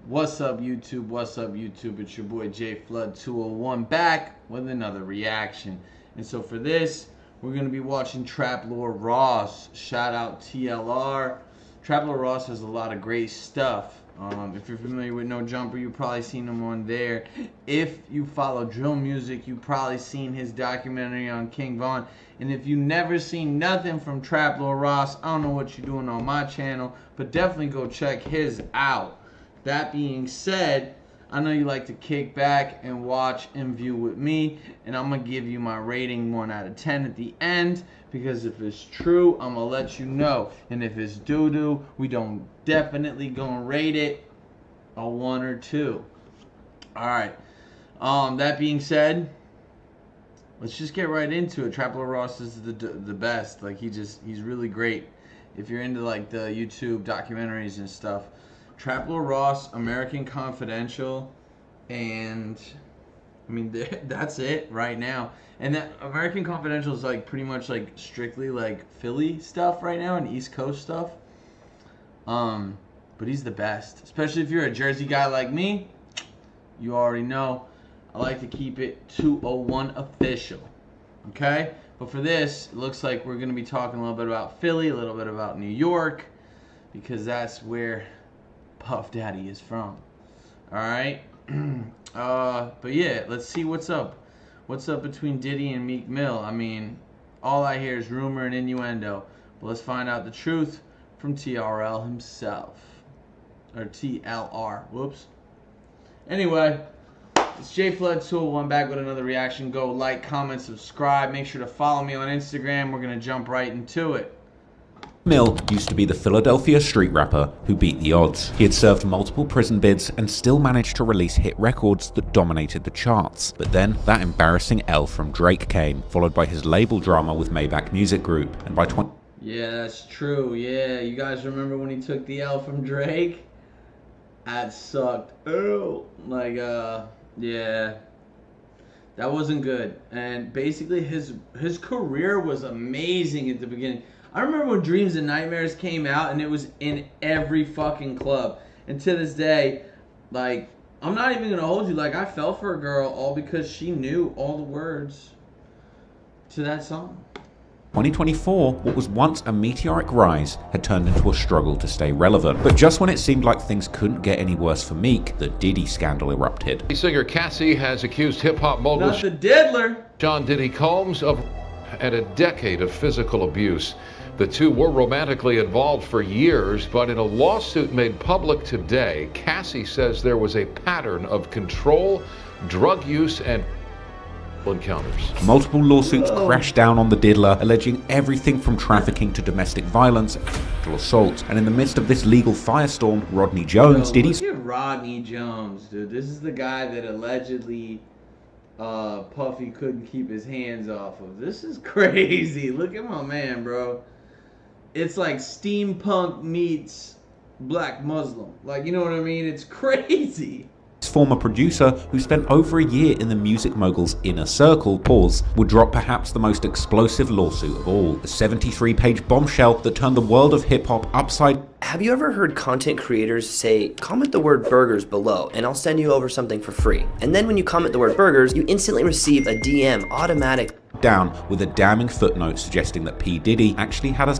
What's up, YouTube? What's up, YouTube? It's your boy JFlood201 back with another reaction. And so for this, we're going to be watching Trap Lord Ross. Shout out TLR. Trap Lord Ross has a lot of great stuff. If you're familiar with No Jumper, you've probably seen him on there. If you follow drill music, you've probably seen his documentary on King Von. And if you've never seen nothing from Trap Lord Ross, I don't know what you're doing on my channel, but definitely go check his out. That being said, I know you like to kick back and watch and view with me, and I'm going to give you my rating 1 out of 10 at the end, because if it's true, I'm going to let you know. And if it's doo-doo, we don't definitely going to rate it a 1 or 2. Alright, that being said, let's just get right into it. Trap Lord Ross is the best. Like, he's really great. If you're into like the YouTube documentaries and stuff, Trap Lord Ross, American Confidential, and I mean that's it right now. And that American Confidential is like pretty much like strictly like Philly stuff right now and East Coast stuff. But he's the best, especially if you're a Jersey guy like me. You already know I like to keep it 201 official. Okay, but for this, it looks like we're gonna be talking a little bit about Philly, a little bit about New York, because that's where Puff Daddy is from. Alright. But yeah, let's see what's up. What's up between Diddy and Meek Mill? I mean, all I hear is rumor and innuendo. But let's find out the truth from TRL himself. Or TLR. Whoops. Anyway, it's JFlood201 back with another reaction. Go like, comment, subscribe. Make sure to follow me on Instagram. We're going to jump right into it. Mill used to be the Philadelphia street rapper who beat the odds. He had served multiple prison bids and still managed to release hit records that dominated the charts. But then that embarrassing L from Drake came, followed by his label drama with Maybach Music Group, and by Yeah, that's true. Yeah, you guys remember when he took the L from Drake? That sucked. Oh, like yeah. That wasn't good. And basically his career was amazing at the beginning. I remember when Dreams and Nightmares came out and it was in every fucking club. And to this day, like, I'm not even gonna hold you, like, I fell for a girl all because she knew all the words to that song. 2024, what was once a meteoric rise had turned into a struggle to stay relevant. But just when it seemed like things couldn't get any worse for Meek, the Diddy scandal erupted. Singer Cassie has accused hip-hop mogul Not the diddler. John Diddy Combs of and a decade of physical abuse. The two were romantically involved for years, but in a lawsuit made public today, Cassie says there was a pattern of control, drug use, and encounters. Multiple lawsuits crashed down on the diddler, alleging everything from trafficking to domestic violence and sexual assault. And in the midst of this legal firestorm, Rodney Jones, Diddy's... Look at Rodney Jones, dude. This is the guy that allegedly Puffy couldn't keep his hands off of. This is crazy. Look at my man, bro. It's like steampunk meets Black Muslim. Like, you know what I mean? It's crazy. Former producer, who spent over a year in the music mogul's inner circle, would drop perhaps the most explosive lawsuit of all. A 73-page bombshell that turned the world of hip-hop upside. Have you ever heard content creators say, comment the word burgers below and I'll send you over something for free? And then when you comment the word burgers, you instantly receive a DM automatic down with a damning footnote suggesting that P. Diddy actually had a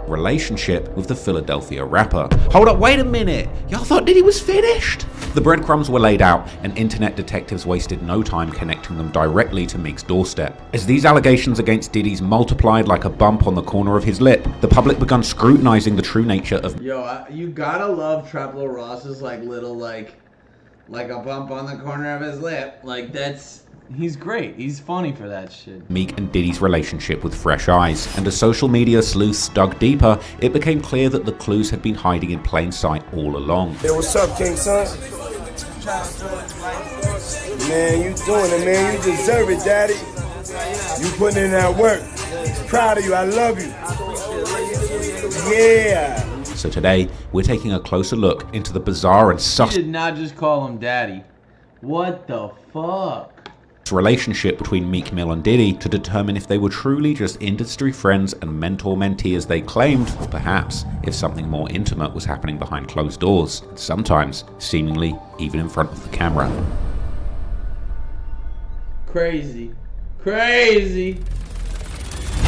relationship with the Philadelphia rapper. Hold up, wait a minute. Y'all thought Diddy was finished? The breadcrumbs were laid out, and internet detectives wasted no time connecting them directly to Meek's doorstep. As these allegations against Diddy's multiplied like a bump on the corner of his lip, the public began scrutinizing the true nature of... Yo, you gotta love Trap Lord Ross's like little like a bump on the corner of his lip. Like, that's... He's great. He's funny for that shit. Meek and Diddy's relationship with fresh eyes, and as social media sleuths dug deeper, it became clear that the clues had been hiding in plain sight all along. Hey, what's up, King Son? Man, you doing it, man. You deserve it, Daddy. You putting in that work. Proud of you. I love you. Yeah. So today, we're taking a closer look into the bizarre and You did not just call him Daddy. What the fuck? relationship between Meek Mill and Diddy to determine if they were truly just industry friends and mentor-mentee as they claimed, or perhaps if something more intimate was happening behind closed doors, sometimes seemingly even in front of the camera. Crazy. Crazy.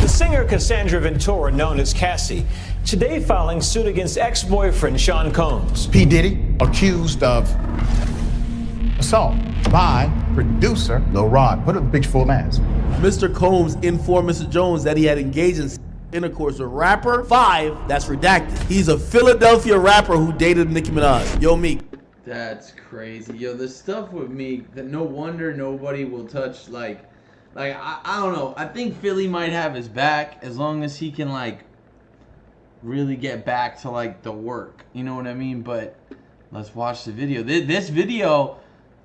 The singer Cassandra Ventura, known as Cassie, today filing suit against ex-boyfriend Sean Combs. P. Diddy accused of assault by producer Lil Rod. Put up the picture full mask. Mr. Combs informed Mr. Jones that he had engaged in intercourse with rapper 5, that's redacted. He's a Philadelphia rapper who dated Nicki Minaj. Yo, Meek. That's crazy. Yo, the stuff with Meek, that no wonder nobody will touch, like I don't know. I think Philly might have his back as long as he can, like, really get back to, like, the work. You know what I mean? But let's watch the video. This video,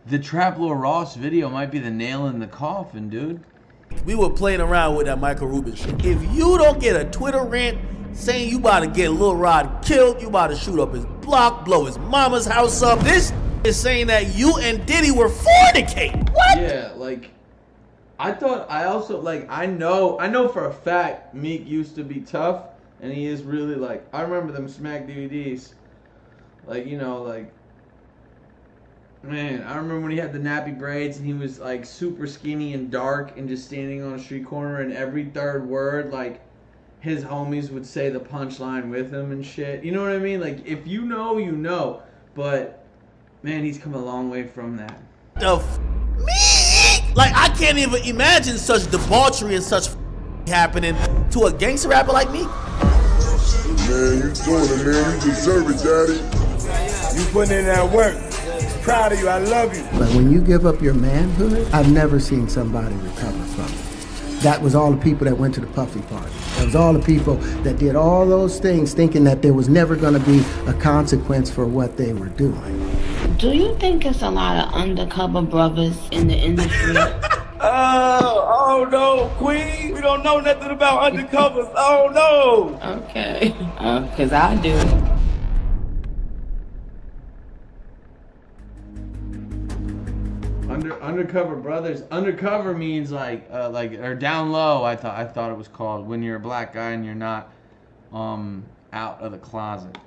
the Trap Lord Ross video, might be the nail in the coffin, dude. We were playing around with that Michael Rubin shit. If you don't get a Twitter rant saying you about to get Lil Rod killed, you about to shoot up his block, blow his mama's house up, this is saying that you and Diddy were fornicating. What? Yeah, like, I know for a fact Meek used to be tough, and he is really, like, I remember them Smack DVDs. Like, you know, like, man, I remember when he had the nappy braids and he was, like, super skinny and dark and just standing on a street corner, and every third word, like, his homies would say the punchline with him and shit. You know what I mean? Like, if you know, you know. But, man, he's come a long way from that. Me? Like, I can't even imagine such debauchery and such happening to a gangster rapper like me. Man, you doing it, man. You deserve it, daddy. You putting in that work. Proud of you. I love you. But when you give up your manhood, I've never seen somebody recover from it. That was all the people that went to the Puffy party. That was all the people that did all those things thinking that there was never going to be a consequence for what they were doing. Do you think it's a lot of undercover brothers in the industry? Oh no, Queen. We don't know nothing about undercovers. Oh no. Okay, because I do. Undercover brothers. Undercover means like or down low. I thought it was called when you're a black guy and you're not out of the closet.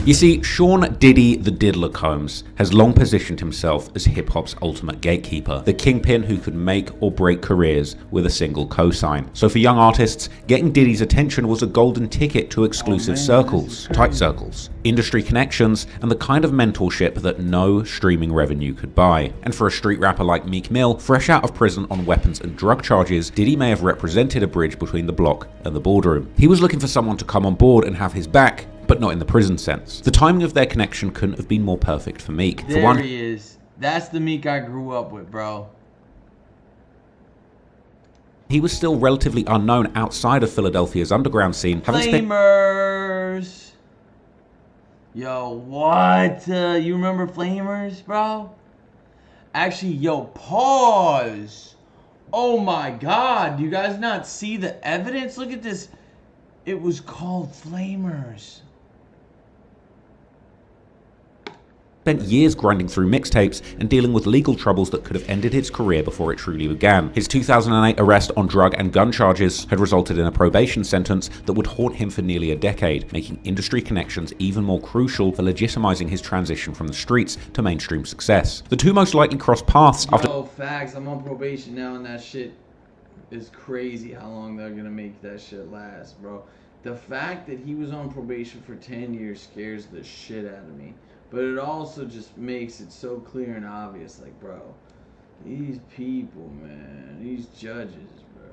You see, Sean Diddy the Diddler Combs has long positioned himself as hip-hop's ultimate gatekeeper, the kingpin who could make or break careers with a single cosign. So for young artists, getting Diddy's attention was a golden ticket to exclusive circles, tight circles, industry connections, and the kind of mentorship that no streaming revenue could buy. And for a street rapper like Meek Mill, fresh out of prison on weapons and drug charges, Diddy may have represented a bridge between the block and the boardroom. He was looking for someone to come on board and have his back, but not in the prison sense. The timing of their connection couldn't have been more perfect for Meek. There for one, he is. That's the Meek I grew up with, bro. he was still relatively unknown outside of Philadelphia's underground scene, having spent Flamers. Yo, what? You remember Flamers, bro? Actually, yo, pause. Oh my God. Do you guys not see the evidence? Look at this. It was called Flamers. spent years grinding through mixtapes and dealing with legal troubles that could have ended his career before it truly began. His 2008 arrest on drug and gun charges had resulted in a probation sentence that would haunt him for nearly a decade, making industry connections even more crucial for legitimizing his transition from the streets to mainstream success. The two most likely crossed paths after— Yo, facts, I'm on probation now and that shit is crazy how long they're gonna make that shit last, bro. The fact that he was on probation for 10 years scares the shit out of me. But it also just makes it so clear and obvious, like, bro, these people, man, these judges, bro.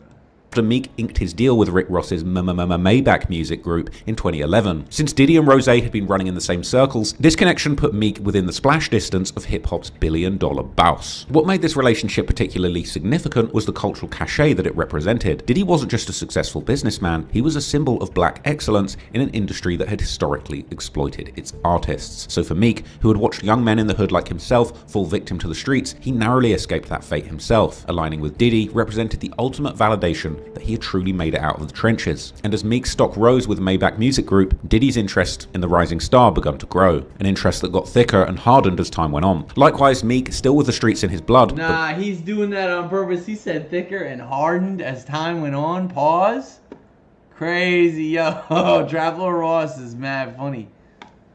Meek inked his deal with Rick Ross's Maybach music group in 2011. Since Diddy and Rose had been running in the same circles, this connection put Meek within the splash distance of hip-hop's billion-dollar boss. What made this relationship particularly significant was the cultural cachet that it represented. Diddy wasn't just a successful businessman, he was a symbol of black excellence in an industry that had historically exploited its artists. So for Meek, who had watched young men in the hood like himself fall victim to the streets, he narrowly escaped that fate himself. Aligning with Diddy represented the ultimate validation that he had truly made it out of the trenches. And as Meek's stock rose with Maybach Music Group, Diddy's interest in the rising star began to grow, an interest that got thicker and hardened as time went on. Likewise, Meek, still with the streets in his blood. Nah, he's doing that on purpose. He said thicker and hardened as time went on. Pause. Crazy, yo. Trap Lord Ross is mad funny.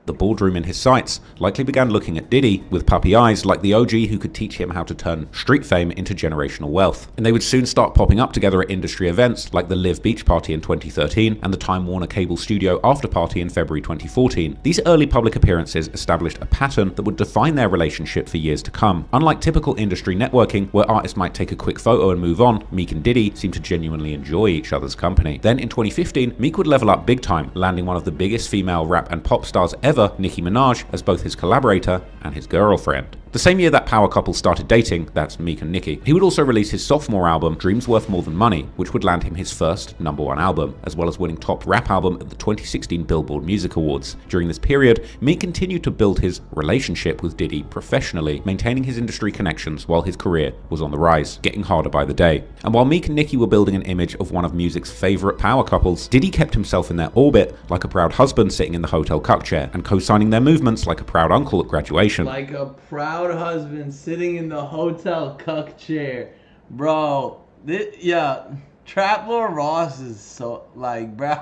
The boardroom in his sights likely began looking at Diddy with puppy eyes like the OG who could teach him how to turn street fame into generational wealth. And they would soon start popping up together at industry events like the Live Beach Party in 2013 and the Time Warner Cable Studio After Party in February 2014. These early public appearances established a pattern that would define their relationship for years to come. Unlike typical industry networking where artists might take a quick photo and move on, Meek and Diddy seemed to genuinely enjoy each other's company. Then in 2015, Meek would level up big time, landing one of the biggest female rap and pop stars ever, Nicki Minaj, as both his collaborator and his girlfriend. The same year that power couple started dating, that's Meek and Nicki, he would also release his sophomore album, Dreams Worth More Than Money, which would land him his first #1 album, as well as winning top rap album at the 2016 Billboard Music Awards. During this period, Meek continued to build his relationship with Diddy professionally, maintaining his industry connections while his career was on the rise, getting harder by the day. And while Meek and Nicki were building an image of one of music's favorite power couples, Diddy kept himself in their orbit like a proud husband sitting in the hotel cuck chair and co-signing their movements like a proud uncle at graduation. Like a proud husband sitting in the hotel cuck chair. Bro, yeah, Trap Lord Ross is so, like, bro.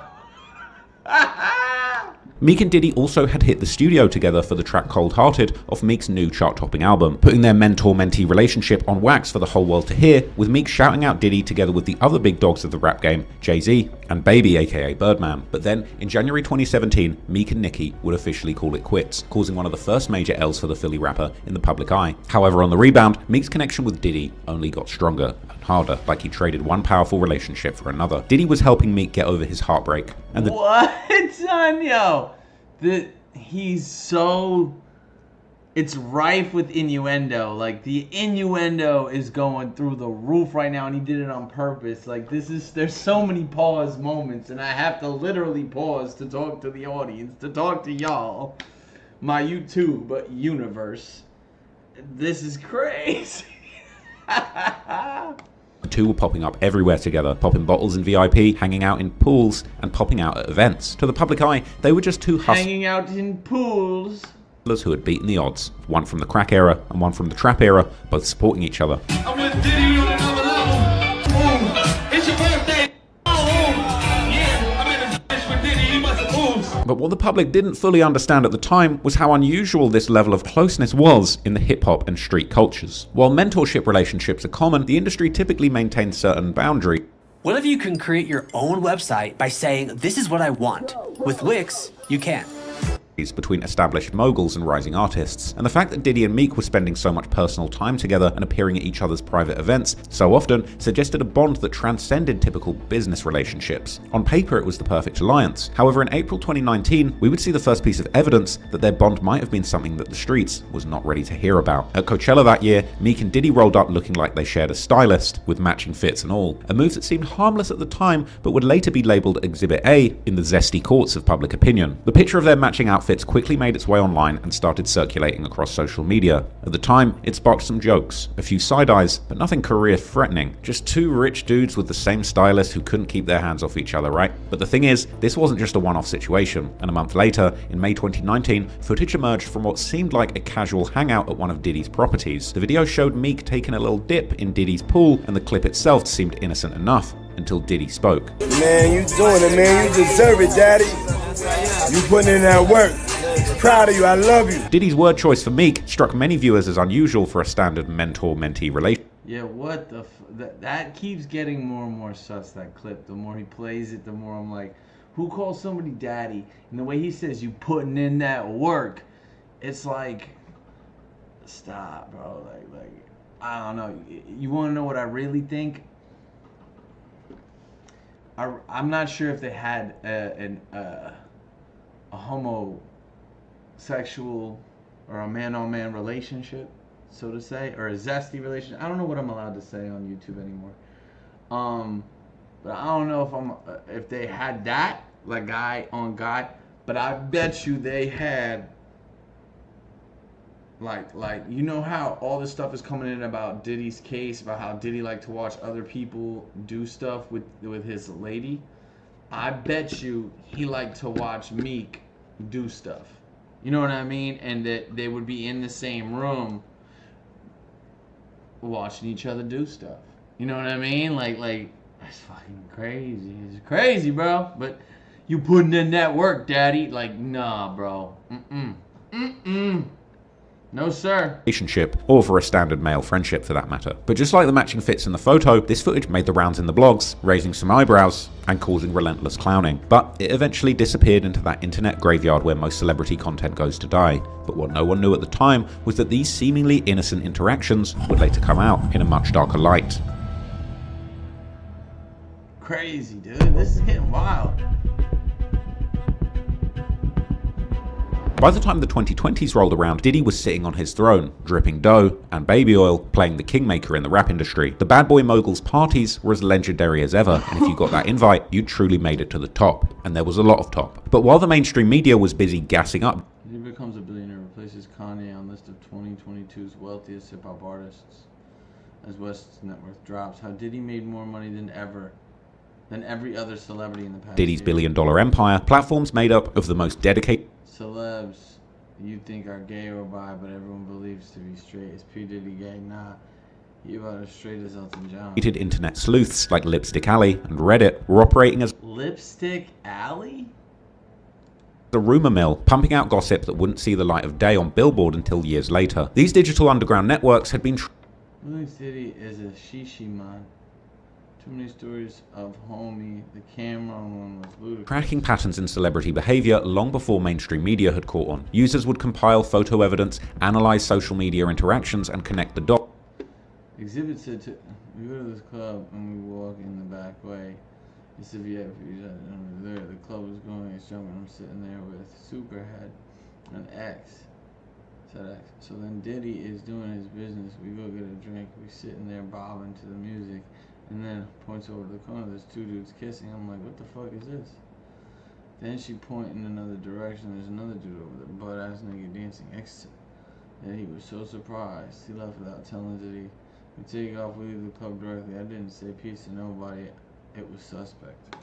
Meek and Diddy also had hit the studio together for the track Cold Hearted off Meek's new chart-topping album, putting their mentor-mentee relationship on wax for the whole world to hear, with Meek shouting out Diddy together with the other big dogs of the rap game, Jay-Z and Baby aka Birdman. But then, in January 2017, Meek and Nicki would officially call it quits, causing one of the first major L's for the Philly rapper in the public eye. However, on the rebound, Meek's connection with Diddy only got stronger and harder, like he traded one powerful relationship for another. Diddy was helping Meek get over his heartbreak. And What, son, yo? He's so, it's rife with innuendo. Like, the innuendo is going through the roof right now, and he did it on purpose. Like, there's so many pause moments, and I have to literally pause to talk to the audience, to talk to y'all, my YouTube universe. This is crazy. The two were popping up everywhere together, popping bottles in VIP, hanging out in pools, and popping out at events. To the public eye, they were just two hanging out in pools who had beaten the odds, one from the crack era and one from the trap era, both supporting each other. I'm with Diddy on another level. Ooh, it's your birthday. Yeah, I'm in a bitch with Diddy, you must move. But what the public didn't fully understand at the time was how unusual this level of closeness was in the hip-hop and street cultures. While mentorship relationships are common, the industry typically maintains certain boundaries. What if you can create your own website by saying, this is what I want? With Wix, you can. Between established moguls and rising artists, and the fact that Diddy and Meek were spending so much personal time together and appearing at each other's private events so often suggested a bond that transcended typical business relationships. On paper, it was the perfect alliance. However, in April 2019, we would see the first piece of evidence that their bond might have been something that the streets was not ready to hear about. At Coachella that year, Meek and Diddy rolled up looking like they shared a stylist, with matching fits and all, a move that seemed harmless at the time but would later be labeled Exhibit A in the zesty courts of public opinion. The picture of their matching outfits quickly made its way online and started circulating across social media. At the time, it sparked some jokes, a few side eyes, but nothing career-threatening. Just two rich dudes with the same stylist who couldn't keep their hands off each other, right? But the thing is, this wasn't just a one-off situation, and a month later, in May 2019, footage emerged from what seemed like a casual hangout at one of Diddy's properties. The video showed Meek taking a little dip in Diddy's pool, and the clip itself seemed innocent enough, until Diddy spoke. Man, you doing it, man. You deserve it, daddy. You putting in that work. Proud of you, I love you. Diddy's word choice for Meek struck many viewers as unusual for a standard mentor-mentee relationship. Yeah, what the that keeps getting more and more sus, that clip. The more he plays it, the more I'm like, who calls somebody daddy? And the way he says you putting in that work, it's like, stop, bro. Like I don't know. You want to know what I really think? I'm not sure if they had a homosexual or a man-on-man relationship, so to say, or a zesty relationship. I don't know what I'm allowed to say on YouTube anymore. But I don't know if they had that, like guy on guy. But I bet you they had Like you know how all this stuff is coming in about Diddy's case, about how Diddy liked to watch other people do stuff with his lady. I bet you he liked to watch Meek do stuff. You know what I mean? And that they would be in the same room watching each other do stuff. You know what I mean? Like that's fucking crazy. It's crazy, bro. But you putting in that work, daddy. Like, nah, bro. No, sir. Relationship, or for a standard male friendship for that matter. But just like the matching fits in the photo, this footage made the rounds in the blogs, raising some eyebrows and causing relentless clowning. But it eventually disappeared into that internet graveyard where most celebrity content goes to die. But what no one knew at the time was that these seemingly innocent interactions would later come out in a much darker light. Crazy, dude. This is getting wild. By the time the 2020s rolled around, Diddy was sitting on his throne, dripping dough and baby oil, playing the kingmaker in the rap industry. The bad boy mogul's parties were as legendary as ever, and if you got that invite, you truly made it to the top. And there was a lot of top. But while the mainstream media was busy gassing up, He becomes a billionaire, replaces Kanye on list of 2022's wealthiest hip-hop artists as West's net worth drops. How Diddy made more money than every other celebrity in the past Diddy's year. billion-dollar empire, platforms made up of the most dedicated Celebs you think are gay or bi, but everyone believes to be straight. Is P. Diddy gay? Nah. He about as straight as Elton John. internet sleuths like Lipstick Alley and Reddit were operating as Lipstick Alley? the rumor mill, pumping out gossip that wouldn't see the light of day on Billboard until years later. These digital underground networks had been Louis City is a shishi man. Too many stories of homie. The Cameron one was ludicrous. tracking patterns in celebrity behavior long before mainstream media had caught on. Users would compile photo evidence, analyze social media interactions, and connect the dots. Exhibit said we go to this club and we walk in the back way. It's a VIP over there. The club was going, it's jumping. I'm sitting there with Superhead and X. Said X. So then Diddy is doing his business. We go get a drink. We sitting there bobbing to the music. And then points over to the corner, there's two dudes kissing. I'm like, what the fuck is this? Then she point in another direction, there's another dude over there, butt-ass nigga dancing next to her. And he was so surprised. He left without telling Diddy. We take off, we leave the club directly. I didn't say peace to nobody. It was suspect.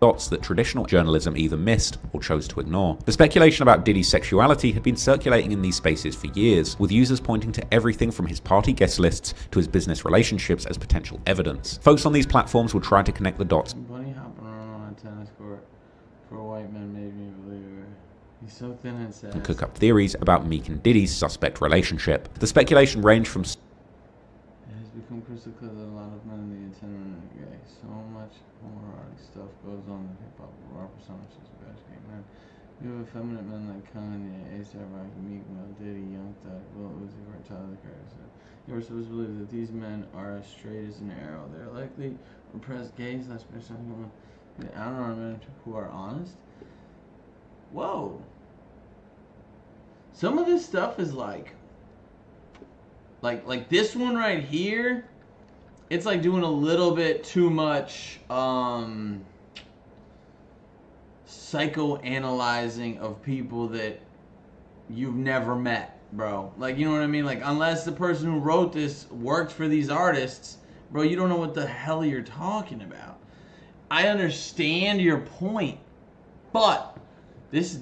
Dots that traditional journalism either missed or chose to ignore. The speculation about Diddy's sexuality had been circulating in these spaces for years, with users pointing to everything from his party guest lists to his business relationships as potential evidence. Folks on these platforms would try to connect the dots. Bunny hopping around on a tennis court for a white man made me believe it. He's so thin and sad. And cook up theories about Meek and Diddy's suspect relationship. The speculation ranged from It has become crystal clear that a lot of men in the entertainment are gay. So much homoerotic stuff goes on in hip-hop. Raw personas such as Bash Gay Men. You have effeminate men like Kanye, A$AP Rocky, Meek, Mill, Diddy, Young Thug, Lil Uzi Vert, Tyler, the Creator. You are supposed to believe that these men are as straight as an arrow. They're likely repressed gays, slash bisexual women. I don't know, men who are honest. Whoa. Some of this stuff is like this one right here. It's like doing a little bit too much psychoanalyzing of people that you've never met, bro. Like, you know what I mean? Like, unless the person who wrote this worked for these artists, bro, you don't know what the hell you're talking about. I understand your point, but this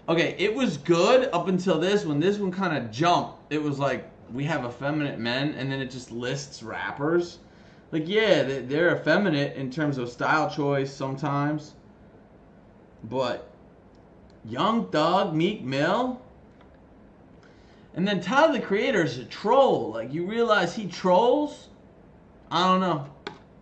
okay, it was good up until this one. This one kind of jumped. It was like, we have effeminate men, and then it just lists rappers. Like, yeah, they're effeminate in terms of style choice sometimes. But Young Thug, Meek Mill, and then Tyler, the Creator, is a troll. Like, you realize he trolls? I don't know.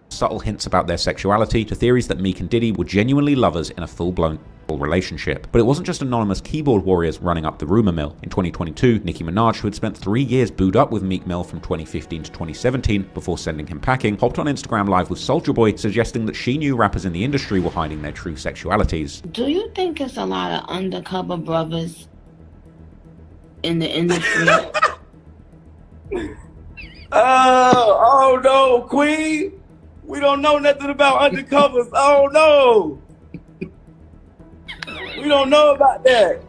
Subtle hints about their sexuality to theories that Meek and Diddy were genuinely lovers in a full-blown relationship. But it wasn't just anonymous keyboard warriors running up the rumor mill. In 2022, Nicki Minaj, who had spent 3 years booed up with Meek Mill from 2015 to 2017 before sending him packing, hopped on Instagram Live with Soulja Boy, suggesting that she knew rappers in the industry were hiding their true sexualities. Do you think it's a lot of undercover brothers in the industry? Oh no, Queen. We don't know nothing about undercovers. Oh no. We don't know about that.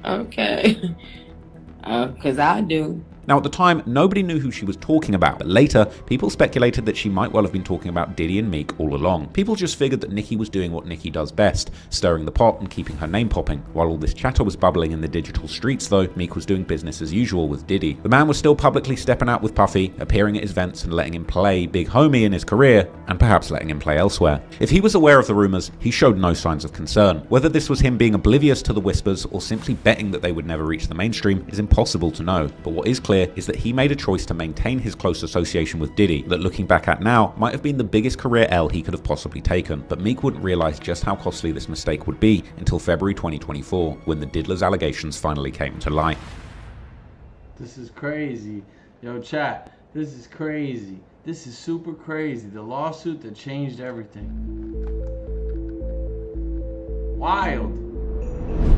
Okay. 'Cause I do. Now, at the time, nobody knew who she was talking about, but later, people speculated that she might well have been talking about Diddy and Meek all along. People just figured that Nicki was doing what Nicki does best, stirring the pot and keeping her name popping. While all this chatter was bubbling in the digital streets, though, Meek was doing business as usual with Diddy. The man was still publicly stepping out with Puffy, appearing at his events and letting him play Big Homie in his career, and perhaps letting him play elsewhere. If he was aware of the rumors, he showed no signs of concern. Whether this was him being oblivious to the whispers or simply betting that they would never reach the mainstream is impossible to know, but what is clear is that he made a choice to maintain his close association with Diddy that, looking back at now, might have been the biggest career L he could have possibly taken. But Meek wouldn't realize just how costly this mistake would be until February 2024, when the Diddler's allegations finally came to light. This is crazy. Yo, chat, this is crazy. This is super crazy. The lawsuit that changed everything. Wild.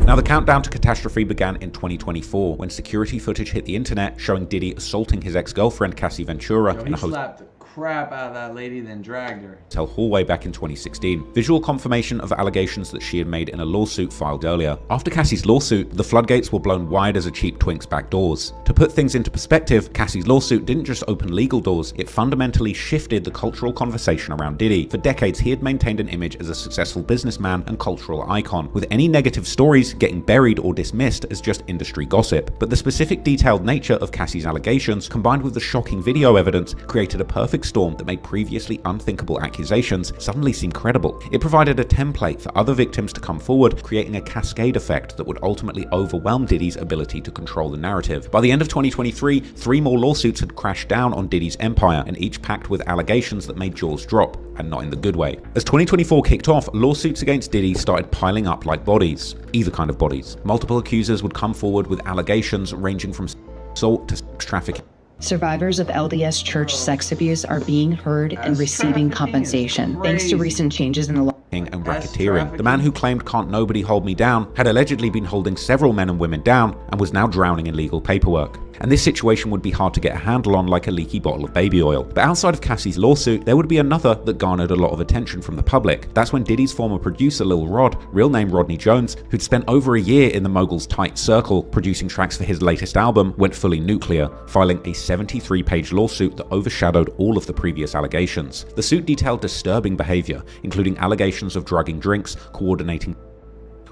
Now, the countdown to catastrophe began in 2024 when security footage hit the internet showing Diddy assaulting his ex-girlfriend Cassie Ventura in a slapped the crap out of that lady, then dragged her. Hotel hallway back in 2016. Visual confirmation of allegations that she had made in a lawsuit filed earlier. After Cassie's lawsuit, the floodgates were blown wide as a cheap twink's back doors. To put things into perspective, Cassie's lawsuit didn't just open legal doors, it fundamentally shifted the cultural conversation around Diddy. For decades, he had maintained an image as a successful businessman and cultural icon, with any negative stories getting buried or dismissed as just industry gossip. But the specific detailed nature of Cassie's allegations, combined with the shocking video evidence, created a perfect storm that made previously unthinkable accusations suddenly seem credible. It provided a template for other victims to come forward, creating a cascade effect that would ultimately overwhelm Diddy's ability to control the narrative. By the end of 2023, 3 more lawsuits had crashed down on Diddy's empire, and each packed with allegations that made jaws drop, and not in the good way. As 2024 kicked off, lawsuits against Diddy started piling up like bodies. Either kind of bodies. Multiple accusers would come forward with allegations ranging from assault to sex trafficking. Survivors of LDS church sex abuse are being heard and receiving compensation, thanks to recent changes in the law. And racketeering. The man who claimed "Can't nobody hold me down" had allegedly been holding several men and women down and was now drowning in legal paperwork. And this situation would be hard to get a handle on, like a leaky bottle of baby oil. But outside of Cassie's lawsuit, there would be another that garnered a lot of attention from the public. That's when Diddy's former producer Lil Rod, real name Rodney Jones, who'd spent over a year in the mogul's tight circle producing tracks for his latest album, went fully nuclear, filing a 73-page lawsuit that overshadowed all of the previous allegations. The suit detailed disturbing behavior, including allegations of drugging drinks, coordinating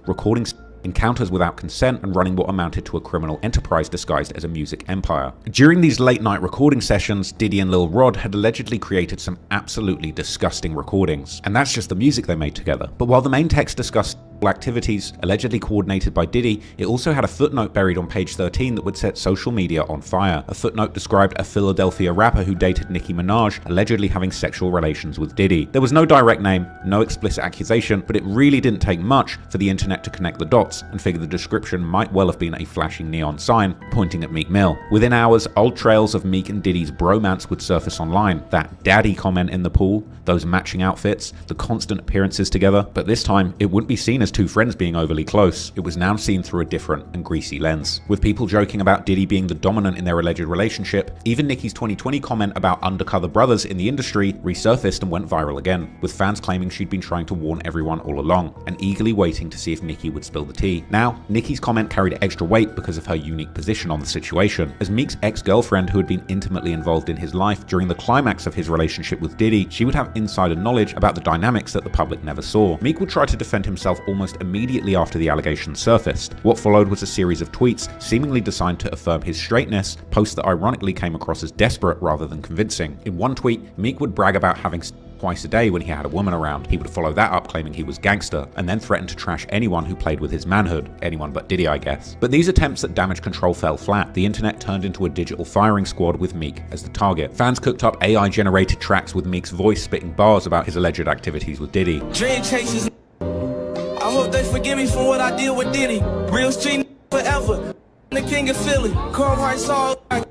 recording encounters without consent, and running what amounted to a criminal enterprise disguised as a music empire. During these late-night recording sessions, Diddy and Lil Rod had allegedly created some absolutely disgusting recordings. And that's just the music they made together. But while the main text discussed activities allegedly coordinated by Diddy, it also had a footnote buried on page 13 that would set social media on fire. A footnote described a Philadelphia rapper who dated Nicki Minaj allegedly having sexual relations with Diddy. There was no direct name, no explicit accusation, but it really didn't take much for the internet to connect the dots and figure the description might well have been a flashing neon sign pointing at Meek Mill. Within hours, old trails of Meek and Diddy's bromance would surface online. That daddy comment in the pool, those matching outfits, the constant appearances together. But this time, it wouldn't be seen as two friends being overly close. It was now seen through a different and greasy lens. With people joking about Diddy being the dominant in their alleged relationship, even Nicki's 2020 comment about undercover brothers in the industry resurfaced and went viral again, with fans claiming she'd been trying to warn everyone all along, and eagerly waiting to see if Nicki would spill the tea. Now, Nicki's comment carried extra weight because of her unique position on the situation. As Meek's ex-girlfriend who had been intimately involved in his life during the climax of his relationship with Diddy, she would have insider knowledge about the dynamics that the public never saw. Meek would try to defend himself almost immediately after the allegations surfaced. What followed was a series of tweets seemingly designed to affirm his straightness, posts that ironically came across as desperate rather than convincing. In one tweet, Meek would brag about having twice a day when he had a woman around. He would follow that up claiming he was gangster, and then threaten to trash anyone who played with his manhood. Anyone but Diddy, I guess. But these attempts at damage control fell flat. The internet turned into a digital firing squad with Meek as the target. Fans cooked up AI-generated tracks with Meek's voice spitting bars about his alleged activities with Diddy. Dream chasers. I hope they forgive me for what I did with Diddy. Real street forever. The king of Philly.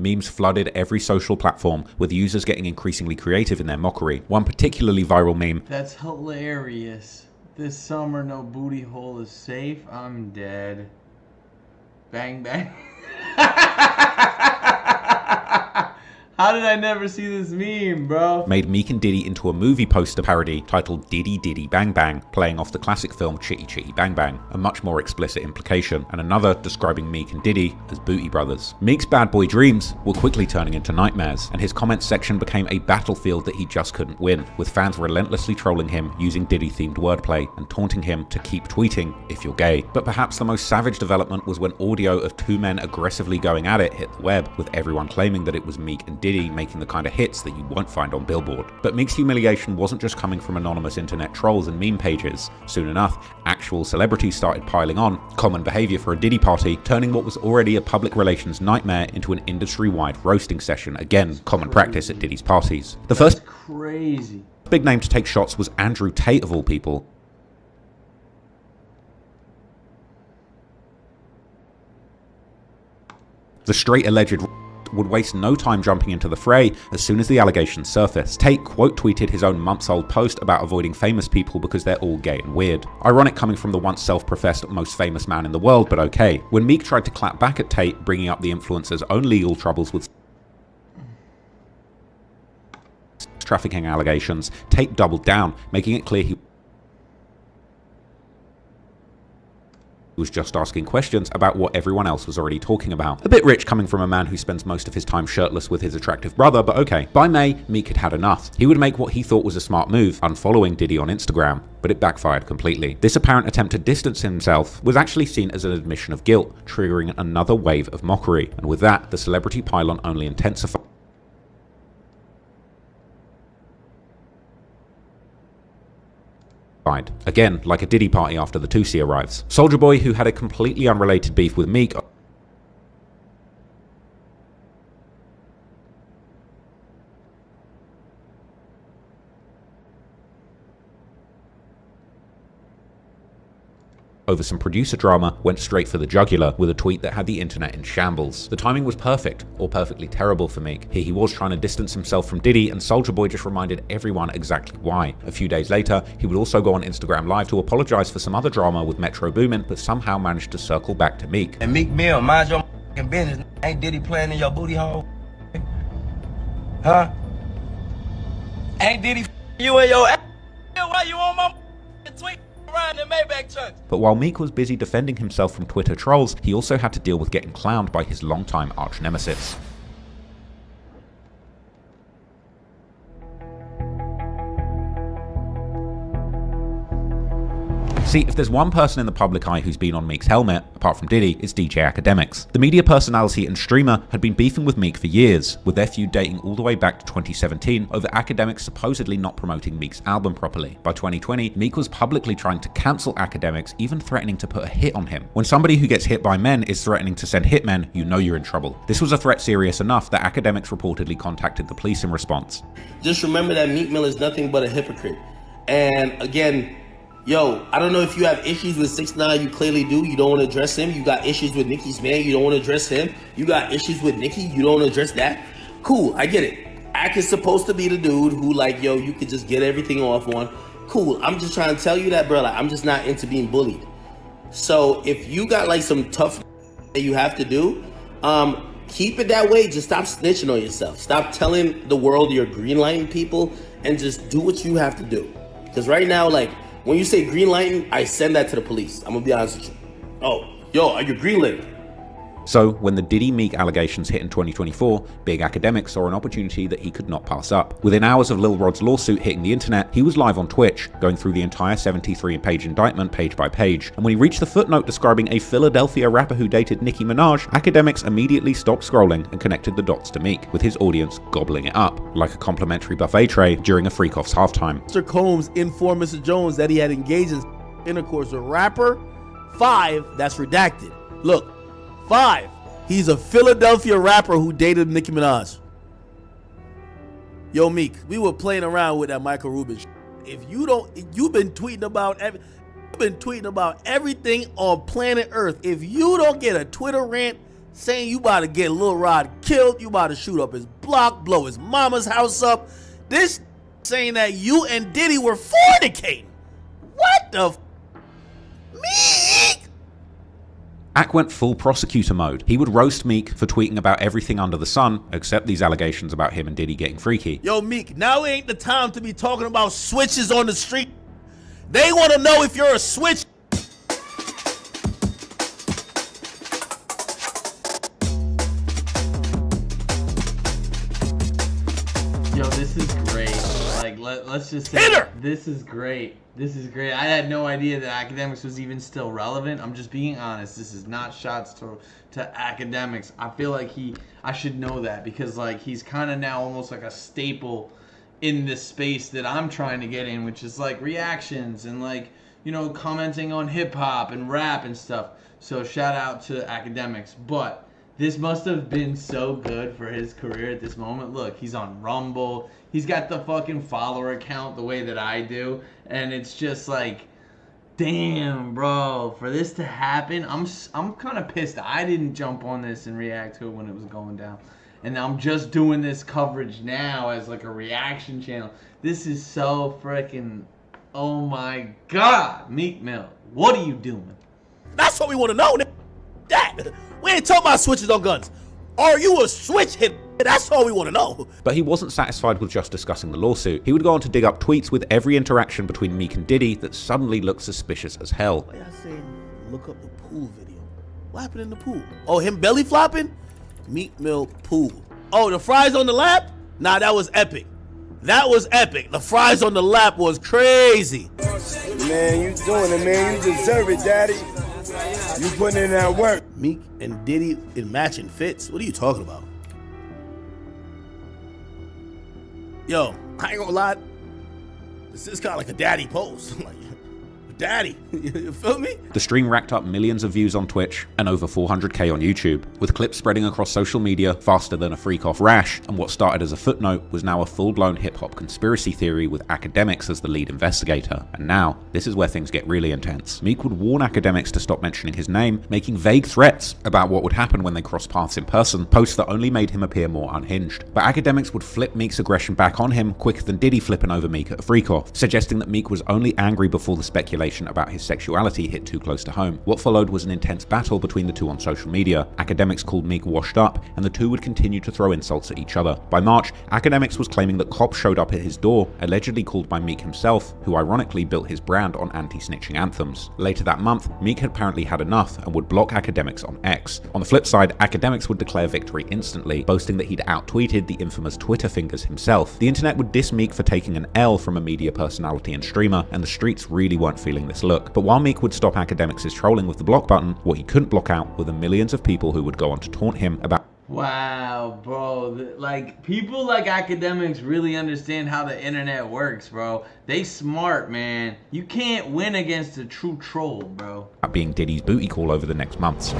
Memes flooded every social platform, with users getting increasingly creative in their mockery. One particularly viral meme. That's hilarious. This summer no booty hole is safe. I'm dead. Bang bang. How did I never see this meme, bro? Made Meek and Diddy into a movie poster parody titled Diddy Diddy Bang Bang, playing off the classic film Chitty Chitty Bang Bang, a much more explicit implication, and another describing Meek and Diddy as booty brothers. Meek's bad boy dreams were quickly turning into nightmares, and his comments section became a battlefield that he just couldn't win, with fans relentlessly trolling him using Diddy-themed wordplay and taunting him to keep tweeting if you're gay. But perhaps the most savage development was when audio of two men aggressively going at it hit the web, with everyone claiming that it was Meek and Diddy making the kind of hits that you won't find on Billboard. But Meek's humiliation wasn't just coming from anonymous internet trolls and meme pages. Soon enough, actual celebrities started piling on, common behavior for a Diddy party, turning what was already a public relations nightmare into an industry-wide roasting session, again, common practice at Diddy's parties. The first Crazy. big name to take shots was Andrew Tate, of all people. The straight alleged would waste no time jumping into the fray as soon as the allegations surfaced. Tate quote tweeted his own months-old post about avoiding famous people because they're all gay and weird. Ironic coming from the once self-professed most famous man in the world, but okay. When Meek tried to clap back at Tate, bringing up the influencer's own legal troubles with trafficking allegations, Tate doubled down, making it clear he was just asking questions about what everyone else was already talking about. A bit rich coming from a man who spends most of his time shirtless with his attractive brother, but okay. By May, Meek had had enough. He would make what he thought was a smart move, unfollowing Diddy on Instagram, but it backfired completely. This apparent attempt to distance himself was actually seen as an admission of guilt, triggering another wave of mockery, and with that, the celebrity pylon only intensified. Again, like a Diddy party after the 2C arrives. Soulja Boy, who had a completely unrelated beef with Meek, over some producer drama, went straight for the jugular with a tweet that had the internet in shambles. The timing was perfect, or perfectly terrible for Meek. Here he was trying to distance himself from Diddy, and Soulja Boy just reminded everyone exactly why. A few days later, he would also go on Instagram Live to apologize for some other drama with Metro Boomin, but somehow managed to circle back to Meek. And Meek Mill, mind your business. Ain't Diddy playing in your booty hole? Huh? Ain't Diddy you in your ass? Why you on my tweet? But while Meek was busy defending himself from Twitter trolls, he also had to deal with getting clowned by his longtime arch nemesis. See, if there's one person in the public eye who's been on Meek's helmet, apart from Diddy, it's DJ Academics. The media personality and streamer had been beefing with Meek for years, with their feud dating all the way back to 2017 over Academics supposedly not promoting Meek's album properly. By 2020, Meek was publicly trying to cancel Academics, even threatening to put a hit on him. When somebody who gets hit by men is threatening to send hitmen, you know you're in trouble. This was a threat serious enough that Academics reportedly contacted the police in response. Just remember that Meek Mill is nothing but a hypocrite. And again, yo, I don't know if you have issues with 6ix9ine, you clearly do, you don't want to address him. You got issues with Nicki's man, you don't want to address him. You got issues with Nicki, you don't want to address that. Cool, I get it. Ack is supposed to be the dude who, like, yo, you could just get everything off on. Cool, I'm just trying to tell you that, bro, like, I'm just not into being bullied. So if you got like some tough that you have to do, keep it that way. Just stop snitching on yourself. Stop telling the world you're greenlighting people and just do what you have to do. Because right now, like, when you say green lighting, I send that to the police. I'm gonna be honest with you. Oh, yo, are you green lighting? So, when the Diddy Meek allegations hit in 2024, Big Academic saw an opportunity that he could not pass up. Within hours of Lil Rod's lawsuit hitting the internet, he was live on Twitch, going through the entire 73-page indictment page by page. And when he reached the footnote describing a Philadelphia rapper who dated Nicki Minaj, Academics immediately stopped scrolling and connected the dots to Meek, with his audience gobbling it up, like a complimentary buffet tray during a Freak-Off's halftime. Mr. Combs informed Mr. Jones that he had engaged in intercourse with rapper 5, that's redacted. Look, 5. He's a Philadelphia rapper who dated Nicki Minaj. Yo, Meek, we were playing around with that Michael Rubin shit. If you don't, you've been tweeting about everything on planet Earth. If you don't get a Twitter rant saying you about to get Lil Rod killed, you about to shoot up his block, blow his mama's house up, this saying that you and Diddy were fornicating. What the Meek? Ack went full prosecutor mode. He would roast Meek for tweeting about everything under the sun, except these allegations about him and Diddy getting freaky. Yo, Meek, now ain't the time to be talking about switches on the street. They want to know if you're a switch. Yo, this is great. Like, let's just say this is great. This is great. I had no idea that Academics was even still relevant. I'm just being honest. This is not shots to Academics. I feel like I should know that because like he's kind of now almost like a staple in this space that I'm trying to get in, which is like reactions and like, you know, commenting on hip hop and rap and stuff. So shout out to Academics. But this must have been so good for his career at this moment. Look, he's on Rumble. He's got the fucking follower account the way that I do. And it's just like, damn, bro, for this to happen, I'm kind of pissed. I didn't jump on this and react to it when it was going down. And I'm just doing this coverage now as like a reaction channel. This is so freaking, oh my God, Meek Mill, what are you doing? That's what we want to know. That we ain't talking about switches on guns. Are you a switch hit? That's all we want to know. But he wasn't satisfied with just discussing the lawsuit. He would go on to dig up tweets with every interaction between Meek and Diddy that suddenly looked suspicious as hell. Why I said look up the pool video? What happened in the pool? Oh, him belly flopping? Meek Mill pool. Oh, the fries on the lap? Nah, that was epic. That was epic. The fries on the lap was crazy. Man, you doing it, man. You deserve it, daddy. You putting in that work. Meek and Diddy in matching fits? What are you talking about? Yo, I ain't gonna lie. This is kind of like a daddy pose. I'm like, daddy, you feel me? The stream racked up millions of views on Twitch and over 400k on YouTube, with clips spreading across social media faster than a freak-off rash, and what started as a footnote was now a full-blown hip-hop conspiracy theory with Academics as the lead investigator. And now, this is where things get really intense. Meek would warn Academics to stop mentioning his name, making vague threats about what would happen when they crossed paths in person, posts that only made him appear more unhinged. But Academics would flip Meek's aggression back on him quicker than Diddy flipping over Meek at a freak-off, suggesting that Meek was only angry before the speculation about his sexuality hit too close to home. What followed was an intense battle between the two on social media. Academics called Meek washed up, and the two would continue to throw insults at each other. By March, Academics was claiming that cops showed up at his door, allegedly called by Meek himself, who ironically built his brand on anti-snitching anthems. Later that month, Meek had apparently had enough and would block Academics on X. On the flip side, Academics would declare victory instantly, boasting that he'd out-tweeted the infamous Twitter fingers himself. The internet would diss Meek for taking an L from a media personality and streamer, and the streets really weren't feeling this look. But while Meek would stop Academics' trolling with the block button, what he couldn't block out were the millions of people who would go on to taunt him about. Wow, bro. Like, people like Academics really understand how the internet works, bro. They smart, man. You can't win against a true troll, bro. Being Diddy's booty call over the next months.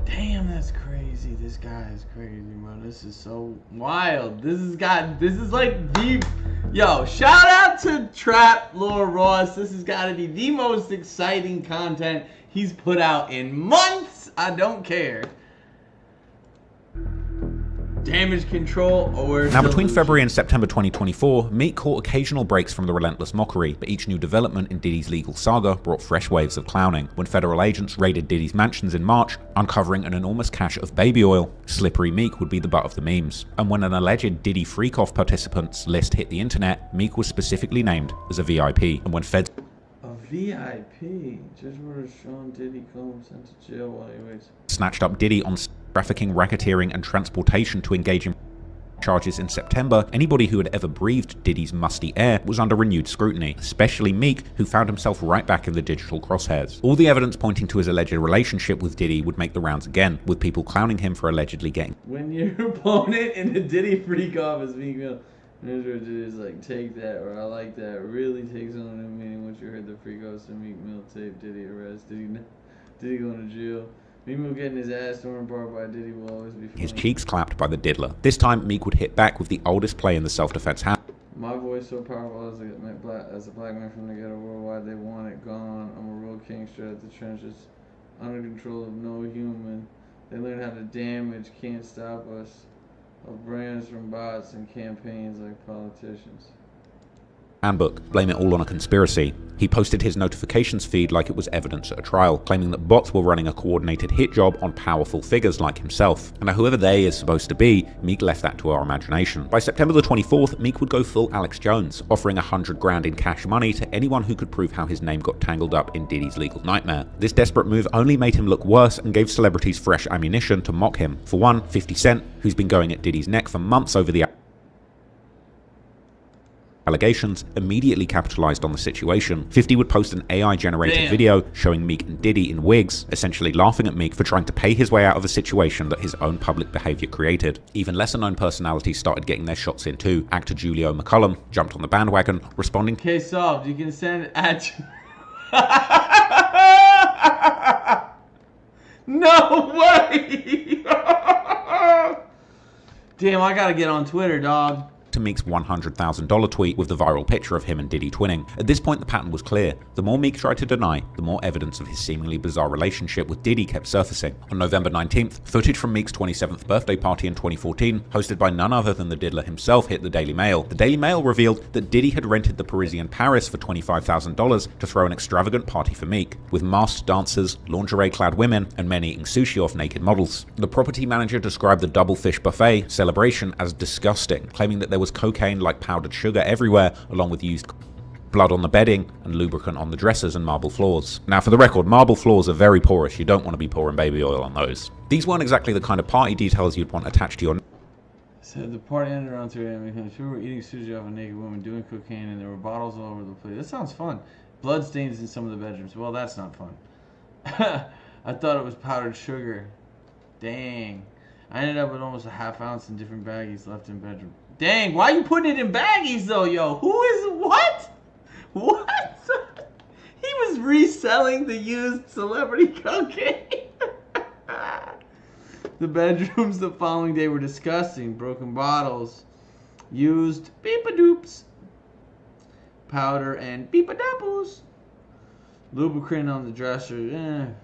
Damn, that's crazy. This guy is crazy, bro. This is so wild. This is like deep. Yo, shout out to Trap Lord Ross. This has got to be the most exciting content he's put out in months. I don't care. Damage control or now between February and September 2024, Meek caught occasional breaks from the relentless mockery, but each new development in Diddy's legal saga brought fresh waves of clowning. When federal agents raided Diddy's mansions in March, uncovering an enormous cache of baby oil, Slippery Meek would be the butt of the memes. And when an alleged Diddy freak-off participants list hit the internet, Meek was specifically named as a VIP. And when feds VIP. Judge orders Sean Diddy Combs sent to jail while he waits. Snatched up Diddy on trafficking, racketeering, and transportation to engage in charges in September, anybody who had ever breathed Diddy's musty air was under renewed scrutiny, especially Meek, who found himself right back in the digital crosshairs. All the evidence pointing to his alleged relationship with Diddy would make the rounds again, with people clowning him for allegedly getting. When your opponent in the Diddy freak off is Meek Mill, is like, take that, or I like that, really takes on a meaning once you heard the freak offs to Meek Mill tape, Diddy arrest, Diddy going to jail. Meek Mill getting his ass torn apart by Diddy will always be funny. His cheeks clapped by the diddler. This time, Meek would hit back with the oldest play in the self-defense hand. My voice so powerful as a black man from the ghetto worldwide, they want it gone. I'm a real king straight out the trenches, under control of no human. They learn how to damage, can't stop us. Of brands from bots and campaigns like politicians. handbook, blame it all on a conspiracy. He posted his notifications feed like it was evidence at a trial, claiming that bots were running a coordinated hit job on powerful figures like himself. And now whoever they is supposed to be, Meek left that to our imagination. By September the 24th, Meek would go full Alex Jones, offering $100 grand in cash money to anyone who could prove how his name got tangled up in Diddy's legal nightmare. This desperate move only made him look worse and gave celebrities fresh ammunition to mock him. For one, 50 Cent, who's been going at Diddy's neck for months over the allegations, immediately capitalized on the situation. 50 would post an AI-generated video showing Meek and Diddy in wigs, essentially laughing at Meek for trying to pay his way out of a situation that his own public behavior created. Even lesser-known personalities started getting their shots in too. Actor Julio McCullum jumped on the bandwagon, responding, "Case solved. You can send it at No way! Damn, I gotta get on Twitter, dog." To Meek's $100,000 tweet with the viral picture of him and Diddy twinning. At this point, the pattern was clear. The more Meek tried to deny, the more evidence of his seemingly bizarre relationship with Diddy kept surfacing. On November 19th, footage from Meek's 27th birthday party in 2014, hosted by none other than the diddler himself, hit the Daily Mail. The Daily Mail revealed that Diddy had rented the Parisian Paris for $25,000 to throw an extravagant party for Meek, with masked dancers, lingerie-clad women, and men eating sushi off naked models. The property manager described the double fish buffet celebration as disgusting, claiming that there was cocaine like powdered sugar everywhere, along with used blood on the bedding and lubricant on the dressers and marble floors. Now, for the record, marble floors are very porous. You don't want to be pouring baby oil on those. These weren't exactly the kind of party details you'd want attached to your... So the party ended around 3 a.m. because we were eating sushi off a naked woman, doing cocaine, and there were bottles all over the place. That sounds fun. Blood stains in some of the bedrooms. Well, that's not fun. I thought it was powdered sugar. Dang. I ended up with almost a ½ ounce in different baggies left in bedroom. Dang, why you putting it in baggies though, yo? Who is what? What? He was reselling the used celebrity cocaine. The bedrooms the following day were disgusting. Broken bottles, used beep-a-doops, powder and beep-a-dapples, lubricant on the dresser.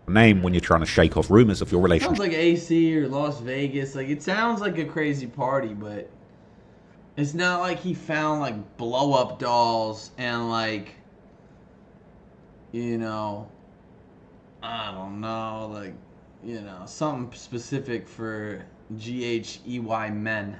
Name when you're trying to shake off rumors of your relationship. Sounds like AC or Las Vegas. Like, it sounds like a crazy party, but it's not like he found like blow up dolls and like, you know, I don't know, like, you know, something specific for GHEY men.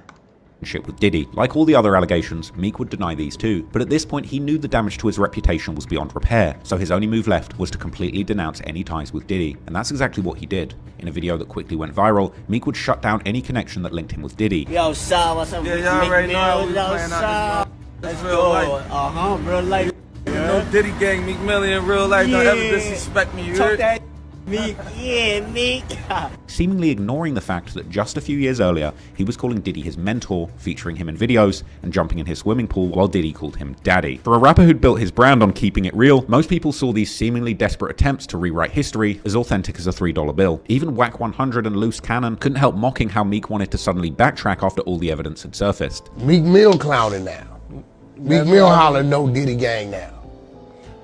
With Diddy. Like all the other allegations, Meek would deny these too, but at this point he knew the damage to his reputation was beyond repair, so his only move left was to completely denounce any ties with Diddy, and that's exactly what he did. In a video that quickly went viral, Meek would shut down any connection that linked him with Diddy. Yo, Saul, what's up? Yeah, y'all already know how we playing out this. That's real life. Real life. You know, Diddy gang, Meek Millie in real life. Don't ever disrespect me, you heard? Meek, yeah, Meek. Seemingly ignoring the fact that just a few years earlier, he was calling Diddy his mentor, featuring him in videos, and jumping in his swimming pool while Diddy called him daddy. For a rapper who'd built his brand on keeping it real, most people saw these seemingly desperate attempts to rewrite history as authentic as a $3 bill. Even Whack 100 and Loose Cannon couldn't help mocking how Meek wanted to suddenly backtrack after all the evidence had surfaced. Meek Mill clowning now. Meek Mill hollering no Diddy gang now.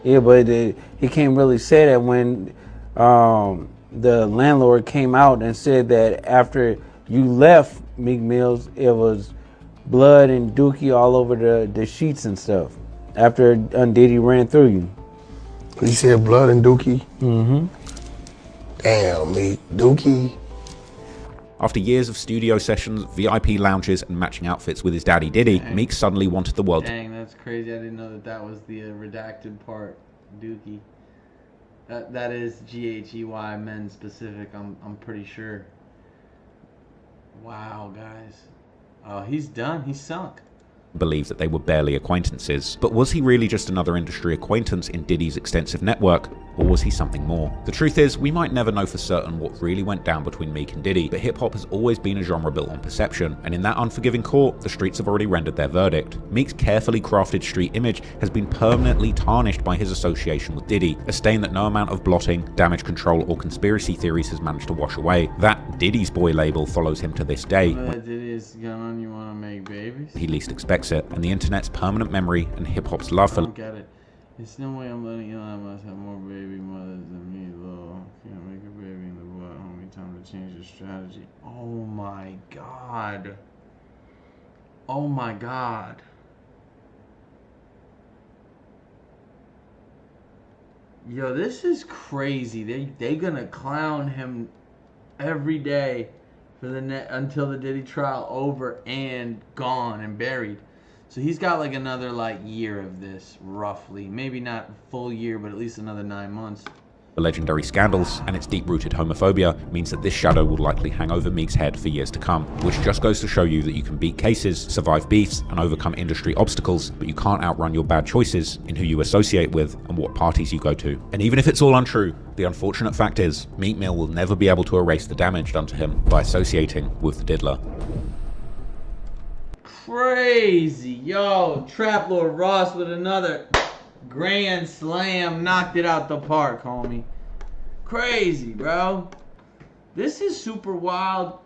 Yeah, but he can't really say that when the landlord came out and said that after you left Meek Mills, it was blood and dookie all over the sheets and stuff. After Diddy ran through you. He said blood and dookie? Mm-hmm. Damn, Meek, dookie. After years of studio sessions, VIP lounges, and matching outfits with his daddy Diddy, Meek suddenly wanted the world. Dang, that's crazy. I didn't know that was the redacted part, dookie. That is GHEY men specific, I'm pretty sure. Wow, guys. Oh, he's done. He's sunk. Believed that they were barely acquaintances. But was he really just another industry acquaintance in Diddy's extensive network? Or was he something more? The truth is, we might never know for certain what really went down between Meek and Diddy, but hip-hop has always been a genre built on perception, and in that unforgiving court, the streets have already rendered their verdict. Meek's carefully crafted street image has been permanently tarnished by his association with Diddy, a stain that no amount of blotting, damage control, or conspiracy theories has managed to wash away. That Diddy's Boy label follows him to this day. Diddy's gun, you wanna make babies? He least expects it, and the internet's permanent memory and hip-hop's love for... I don't get it. It's no way I'm letting Elon Musk have more baby mothers than me, though. Can't make a baby in the butt, homie. Time to change your strategy. Oh my god. Oh my god. Yo, this is crazy. They gonna clown him every day for until the Diddy trial over and gone and buried. So he's got like another like year of this, roughly. Maybe not a full year, but at least another 9 months. The legendary scandals and its deep-rooted homophobia means that this shadow will likely hang over Meek's head for years to come, which just goes to show you that you can beat cases, survive beefs, and overcome industry obstacles, but you can't outrun your bad choices in who you associate with and what parties you go to. And even if it's all untrue, the unfortunate fact is, Meek Mill will never be able to erase the damage done to him by associating with the diddler. Crazy. Yo, Trap Lord Ross with another grand slam. Knocked it out the park, homie. Crazy, bro. This is super wild.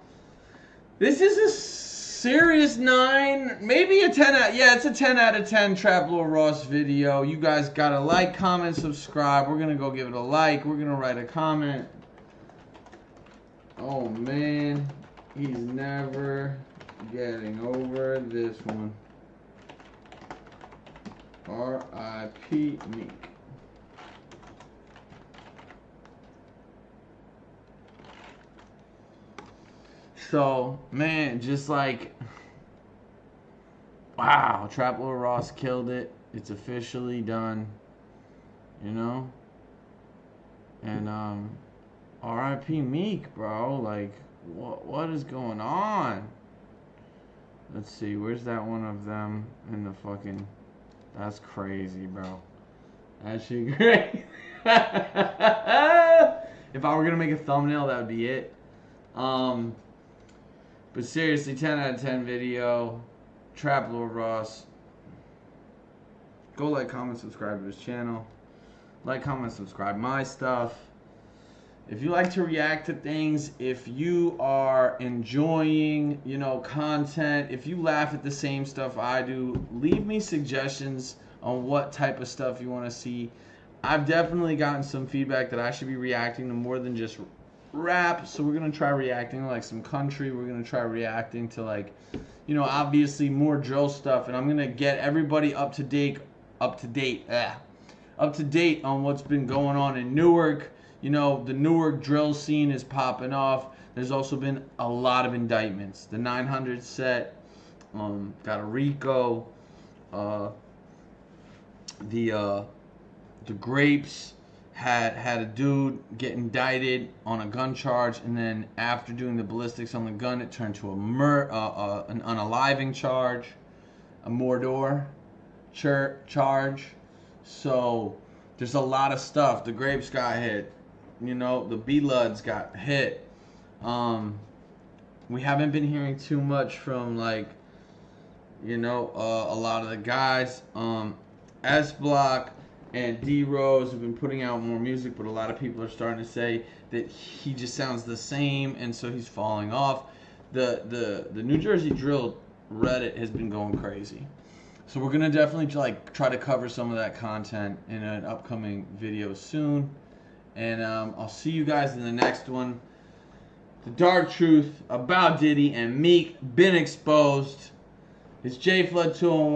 This is a serious 9, maybe a 10 out. Yeah, it's a 10 out of 10 Trap Lord Ross video. You guys gotta like, comment, subscribe. We're gonna go give it a like. We're gonna write a comment. Oh man, he's never getting over this one. R.I.P. Meek. So, man, just like, wow, Trap Lord Ross killed it. It's officially done, you know? And, R.I.P. Meek, bro. Like, what is going on? Let's see, where's that one of them in the fucking... That's crazy, bro. That shit great. If I were gonna make a thumbnail, that would be it. But seriously, 10 out of 10 video. Trap Lord Ross. Go like, comment, subscribe to his channel. Like, comment, subscribe my stuff. If you like to react to things, if you are enjoying, you know, content, if you laugh at the same stuff I do, leave me suggestions on what type of stuff you want to see. I've definitely gotten some feedback that I should be reacting to more than just rap, so we're going to try reacting to like some country. We're going to try reacting to like, you know, obviously more drill stuff, and I'm going to get everybody up to date on what's been going on in Newark. You know, the Newark drill scene is popping off. There's also been a lot of indictments. The 900 set, got a RICO, the Grapes had a dude get indicted on a gun charge, and then after doing the ballistics on the gun, it turned to an unaliving charge, a Mordor charge. So there's a lot of stuff. The Grapes got hit. You know, the B-Luds got hit. We haven't been hearing too much from, like, you know, a lot of the guys. S-Block and D-Rose have been putting out more music, but a lot of people are starting to say that he just sounds the same, and so he's falling off. The New Jersey Drill Reddit has been going crazy. So we're going to definitely, like, try to cover some of that content in an upcoming video soon. And I'll see you guys in the next one. The dark truth about Diddy and Meek been exposed. It's JFlood201.